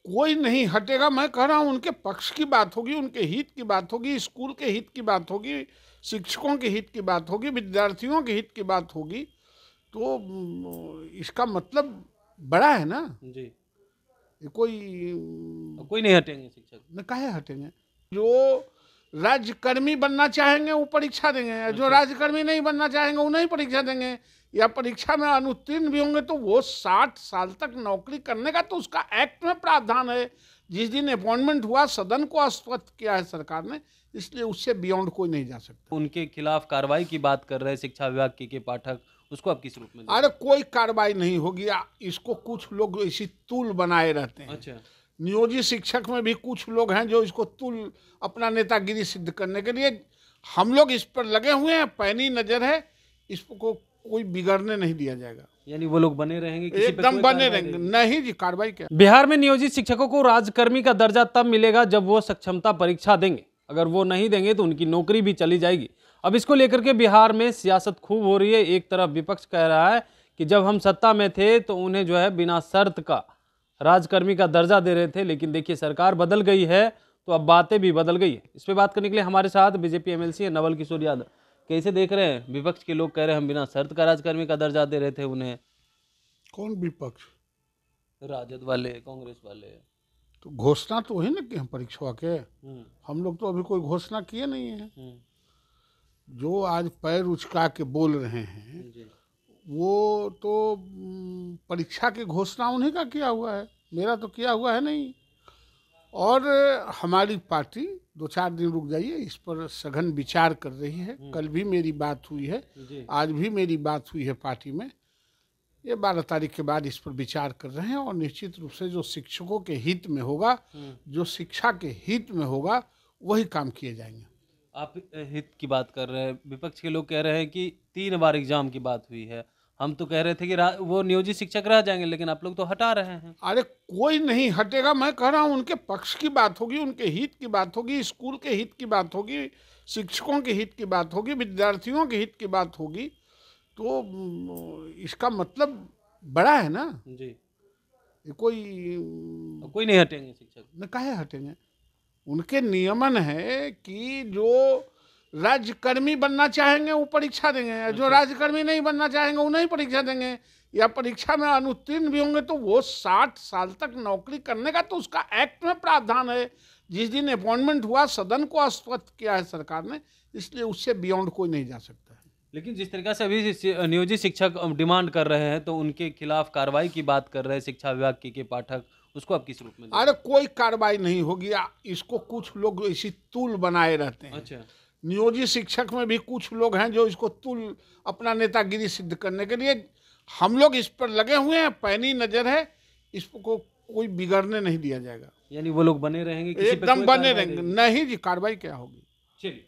कोई नहीं हटेगा। मैं कह रहा हूँ उनके पक्ष की बात होगी, उनके हित की बात होगी, स्कूल के हित की बात होगी, शिक्षकों के हित की बात होगी, विद्यार्थियों के हित की बात होगी। तो इसका मतलब बड़ा है ना जी। ये कोई कोई नहीं हटेंगे शिक्षक? न काहे हटेंगे। जो राज्यकर्मी बनना चाहेंगे वो परीक्षा देंगे, जो राज्यकर्मी नहीं बनना चाहेंगे वो नहीं परीक्षा देंगे, या परीक्षा में अनुत्तीर्ण भी होंगे तो वो 60 साल तक नौकरी करने का तो उसका एक्ट में प्रावधान है। जिस दिन अपॉइंटमेंट हुआ सदन को आश्वस्त किया है सरकार ने, इसलिए उससे बियॉन्ड कोई नहीं जा सकता। उनके खिलाफ कार्रवाई की बात कर रहे हैं शिक्षा विभाग के पाठक, उसको आप किस रूप में? अरे कोई कार्रवाई नहीं होगी। इसको कुछ लोग इसी तूल बनाए रहते हैं। अच्छा। नियोजित शिक्षक में भी कुछ लोग हैं जो इसको तुल अपना नेतागिरी सिद्ध करने के लिए, हम लोग इस पर लगे हुए हैं, पैनी नजर है, इसको कोई बिगड़ने नहीं दिया जाएगा। यानी वो लोग बने रहेंगे, किसी पे एकदम कोई बने कार्रवाई रहेंगे। नहीं? नहीं जी, कार्रवाई क्या। बिहार में नियोजित शिक्षकों को राजकर्मी का दर्जा तब मिलेगा जब वो सक्षमता परीक्षा देंगे। अगर वो नहीं देंगे तो उनकी नौकरी भी चली जाएगी। अब इसको लेकर के बिहार में सियासत खूब हो रही है। एक तरफ विपक्ष कह रहा है कि जब हम सत्ता में थे तो उन्हें जो है बिना शर्त का राजकर्मी का दर्जा दे रहे थे, लेकिन देखिए सरकार बदल गई है तो अब बातें भी बदल गई है। इस पर बात करने के लिए हमारे साथ बीजेपी एमएलसी है नवल किशोर यादव। कैसे देख रहे हैं, विपक्ष के लोग कह रहे हैं हम बिना शर्त का राजकर्मी का दर्जा दे रहे थे उन्हें। कौन विपक्ष? राजद वाले, कांग्रेस वाले। तो घोषणा तो वही ना कि हम परीक्षा के, हम लोग तो अभी कोई घोषणा किए नहीं है। जो आज पैर उचका के बोल रहे हैं वो तो परीक्षा की घोषणा उन्हीं का किया हुआ है, मेरा तो किया हुआ है नहीं। और हमारी पार्टी 2-4 दिन रुक जाइए, इस पर सघन विचार कर रही है। कल भी मेरी बात हुई है, आज भी मेरी बात हुई है पार्टी में। ये 12 तारीख के बाद इस पर विचार कर रहे हैं और निश्चित रूप से जो शिक्षकों के हित में होगा, जो शिक्षा के हित में होगा, वही काम किए जाएंगे। आप हित की बात कर रहे हैं, विपक्ष के लोग कह रहे हैं कि 3 बार एग्जाम की बात हुई है। हम तो कह रहे थे कि वो नियोजित शिक्षक रह जाएंगे, लेकिन आप लोग तो हटा रहे हैं। अरे कोई नहीं हटेगा। मैं कह रहा हूँ उनके पक्ष की बात होगी, उनके हित की बात होगी, स्कूल के हित की बात होगी, शिक्षकों के हित की बात होगी, विद्यार्थियों के हित की बात होगी। तो इसका मतलब बड़ा है ना जी। ये कोई नहीं हटेंगे शिक्षक? न काहे हटेंगे। उनके नियमन है कि जो राज्यकर्मी बनना चाहेंगे वो परीक्षा देंगे, जो राज्यकर्मी नहीं बनना चाहेंगे वो नहीं परीक्षा देंगे, या परीक्षा में अनुत्तीर्ण भी होंगे तो वो 60 साल तक नौकरी करने का तो उसका एक्ट में प्रावधान है। जिस दिन अपॉइंटमेंट हुआ सदन को आश्वस्त किया है सरकार ने, इसलिए उससे बियॉन्ड कोई नहीं जा सकता है। लेकिन जिस तरीके से अभी नियोजित शिक्षक डिमांड कर रहे हैं तो उनके खिलाफ कार्रवाई की बात कर रहे हैं शिक्षा विभाग के पाठक, उसको आप किस रूप में? अरे कोई कार्रवाई नहीं होगी। इसको कुछ लोग इसी तूल बनाए रहते हैं। अच्छा। नियोजित शिक्षक में भी कुछ लोग हैं जो इसको तुल अपना नेतागिरी सिद्ध करने के लिए, हम लोग इस पर लगे हुए हैं, पैनी नजर है, इसको कोई बिगड़ने नहीं दिया जाएगा। यानी वो लोग बने रहेंगे, किसी पे एकदम कोई बने कार्रवाई रहेंगे। नहीं जी, कार्रवाई क्या होगी। चलिए,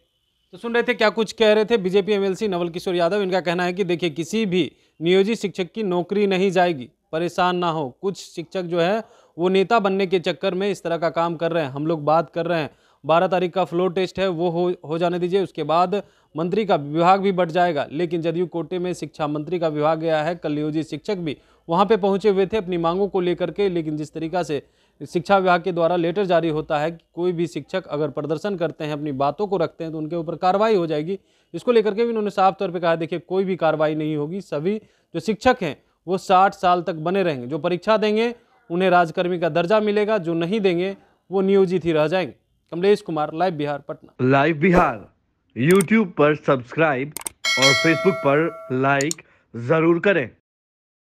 तो सुन रहे थे क्या कुछ कह रहे थे बीजेपी एमएलसी नवल किशोर यादव। इनका कहना है कि देखिए किसी भी नियोजित शिक्षक की नौकरी नहीं जाएगी, परेशान ना हो। कुछ शिक्षक जो है वो नेता बनने के चक्कर में इस तरह का काम कर रहे हैं। हम लोग बात कर रहे हैं 12 तारीख का फ्लोर टेस्ट है, वो हो जाने दीजिए, उसके बाद मंत्री का विभाग भी बढ़ जाएगा। लेकिन जदयू कोटे में शिक्षा मंत्री का विभाग गया है, कल नियोजित शिक्षक भी वहाँ पे पहुँचे हुए थे अपनी मांगों को लेकर के। लेकिन जिस तरीका से शिक्षा विभाग के द्वारा लेटर जारी होता है कि कोई भी शिक्षक अगर प्रदर्शन करते हैं, अपनी बातों को रखते हैं तो उनके ऊपर कार्रवाई हो जाएगी। इसको लेकर के भी उन्होंने साफ तौर पे कहा देखिए कोई भी कार्रवाई नहीं होगी। सभी जो शिक्षक हैं वो 60 साल तक बने रहेंगे। जो परीक्षा देंगे उन्हें राजकर्मी का दर्जा मिलेगा, जो नहीं देंगे वो नियोजित ही रह जाएंगे। Kamlesh Kumar, live Bihar, Patna. Live Bihar YouTube पर सब्सक्राइब और फेसबुक पर लाइक जरूर करें।